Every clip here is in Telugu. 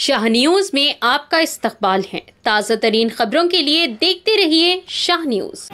शाह न्यूज में आपका इस्तकबाल है। ताज़ा तरीन खबरों के लिए देखते रहिए शाह न्यूज।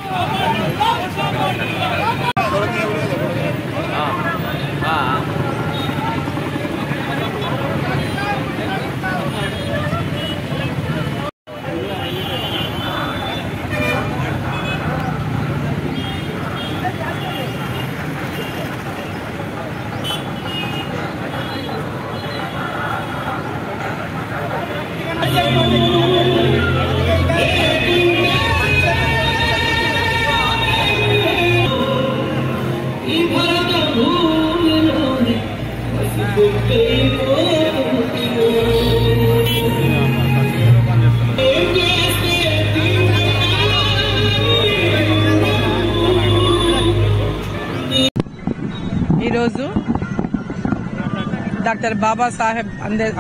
డాక్టర్ బాబాసాహెబ్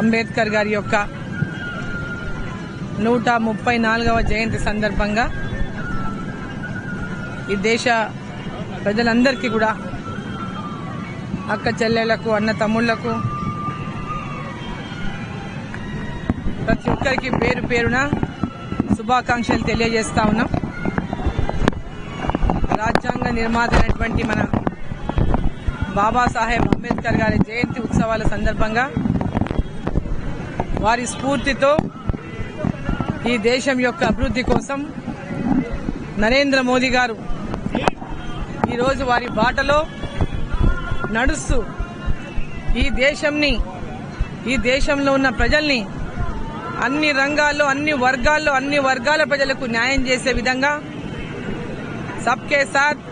అంబేద్కర్ గారి యొక్క 134వ జయంతి సందర్భంగా ఈ దేశ ప్రజలందరికీ కూడా అక్క చెల్లెళ్లకు అన్న తమ్ముళ్లకు ప్రతి ఒక్కరికి పేరు పేరున శుభాకాంక్షలు తెలియజేస్తా ఉన్నాం। రాజ్యాంగ నిర్మాత అయినటువంటి మన బాబాసాహెబ్ అంబేద్కర్ గారి జయంతి ఉత్సవాల సందర్భంగా వారి స్ఫూర్తితో ఈ దేశం యొక్క అభివృద్ధి కోసం నరేంద్ర మోదీ గారు ఈరోజు వారి బాటలో నడుస్తూ ఈ దేశంలో ఉన్న ప్రజల్ని అన్ని రంగాల్లో అన్ని వర్గాల ప్రజలకు న్యాయం చేసే విధంగా సబ్కే సాథ్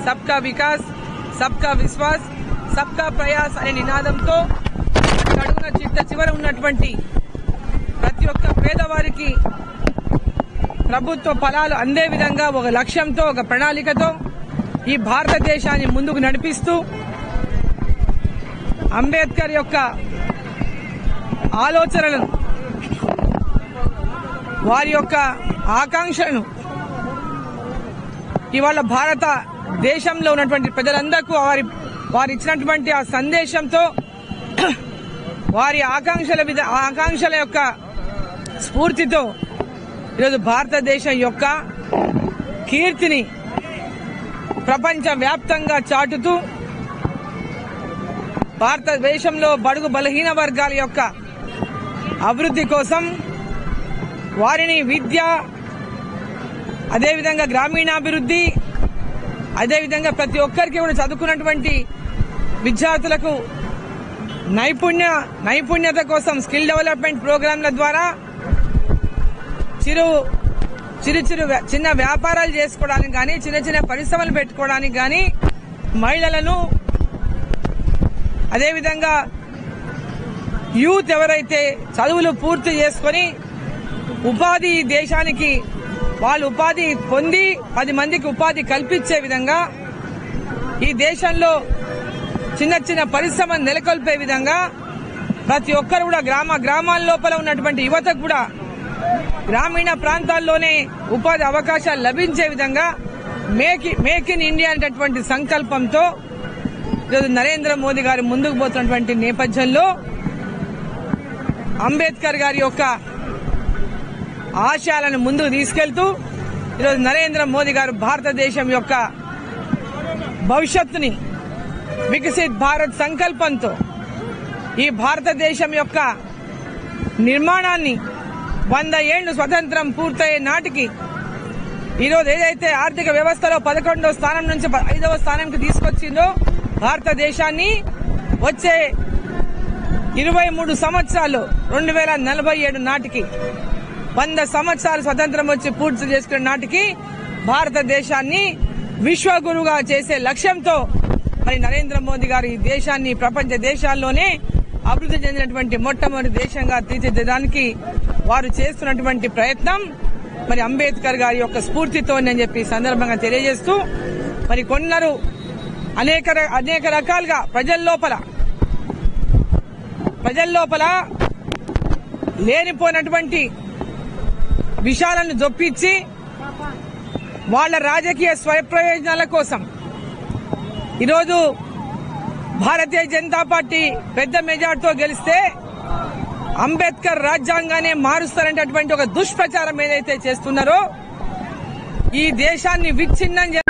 సబ్కా వికాస్ సబ్కా విశ్వాస్ సబ్కా ప్రయాస్ అనే నినాదంతో అడుగున చివర ఉన్నటువంటి ప్రతి ఒక్క పేదవారికి ప్రభుత్వ ఫలాలు అందే విధంగా ఒక లక్ష్యంతో ఒక ప్రణాళికతో ఈ భారతదేశాన్ని ముందుకు నడిపిస్తూ అంబేద్కర్ యొక్క ఆలోచనలను వారి యొక్క ఆకాంక్షలను ఇవాళ భారత దేశంలో ఉన్నటువంటి ప్రజలందరికీ వారు ఇచ్చినటువంటి ఆ సందేశంతో వారి ఆకాంక్షల యొక్క స్ఫూర్తితో ఈరోజు భారతదేశం యొక్క కీర్తిని ప్రపంచ వ్యాప్తంగా చాటుతూ భారతదేశంలో బడుగు బలహీన వర్గాల యొక్క అభివృద్ధి కోసం వారిని విద్య, అదేవిధంగా గ్రామీణాభివృద్ధి, అదేవిధంగా ప్రతి ఒక్కరికి కూడా చదువుకున్నటువంటి విద్యార్థులకు నైపుణ్యత కోసం స్కిల్ డెవలప్మెంట్ ప్రోగ్రాంల ద్వారా చిన్న వ్యాపారాలు చేసుకోవడానికి కానీ చిన్న పరిశ్రమలు పెట్టుకోవడానికి కానీ మహిళలను, అదేవిధంగా యూత్ ఎవరైతే చదువులు పూర్తి చేసుకుని ఉపాధి దేశానికి వాళ్ళు ఉపాధి పొంది 10 మందికి ఉపాధి కల్పించే విధంగా ఈ దేశంలో చిన్న పరిశ్రమను నెలకొల్పే విధంగా ప్రతి ఒక్కరు కూడా గ్రామాల లోపల ఉన్నటువంటి యువతకు కూడా గ్రామీణ ప్రాంతాల్లోనే ఉపాధి అవకాశాలు లభించే విధంగా మేక్ ఇన్ ఇండియా అనేటటువంటి సంకల్పంతో ఈరోజు నరేంద్ర మోదీ గారు ముందుకు పోతున్నటువంటి నేపథ్యంలో అంబేద్కర్ గారి యొక్క ఆశయాలను ముందుకు తీసుకెళ్తూ ఈరోజు నరేంద్ర మోదీ గారు భారతదేశం యొక్క భవిష్యత్తుని వికసిత్ భారత్ సంకల్పంతో ఈ భారతదేశం యొక్క నిర్మాణాన్ని 100 ఏళ్లు స్వతంత్రం పూర్తయ్యే నాటికి ఈరోజు ఏదైతే ఆర్థిక వ్యవస్థలో 11వ స్థానం నుంచి 5వ స్థానానికి తీసుకొచ్చిందో భారతదేశాన్ని వచ్చే 23 సంవత్సరాలు 2047 నాటికి 100 సంవత్సరాలు స్వతంత్రం వచ్చి పూర్తి చేసుకునే నాటికి భారతదేశాన్ని విశ్వగురువుగా చేసే లక్ష్యంతో మరి నరేంద్ర మోదీ గారు ఈ దేశాన్ని ప్రపంచ దేశాల్లోనే అభివృద్ధి చెందినటువంటి మొట్టమొదటి దేశంగా తీర్చిదిద్దడానికి వారు చేస్తున్నటువంటి ప్రయత్నం మరి అంబేద్కర్ గారి యొక్క స్ఫూర్తితో అని చెప్పి సందర్భంగా తెలియజేస్తూ మరి కొందరు అనేక రకాలుగా ప్రజల లోపల లేనిపోయినటువంటి విషయాలను జొప్పించి వాళ్ళ రాజకీయ స్వప్రయోజనాల కోసం ఈరోజు భారతీయ జనతా పార్టీ పెద్ద మెజార్టీతో గెలిస్తే అంబేద్కర్ రాజ్యాంగాన్ని మారుస్తారనేటటువంటి ఒక దుష్ప్రచారం ఏదైతే చేస్తున్నారో ఈ దేశాన్ని విచ్ఛిన్నం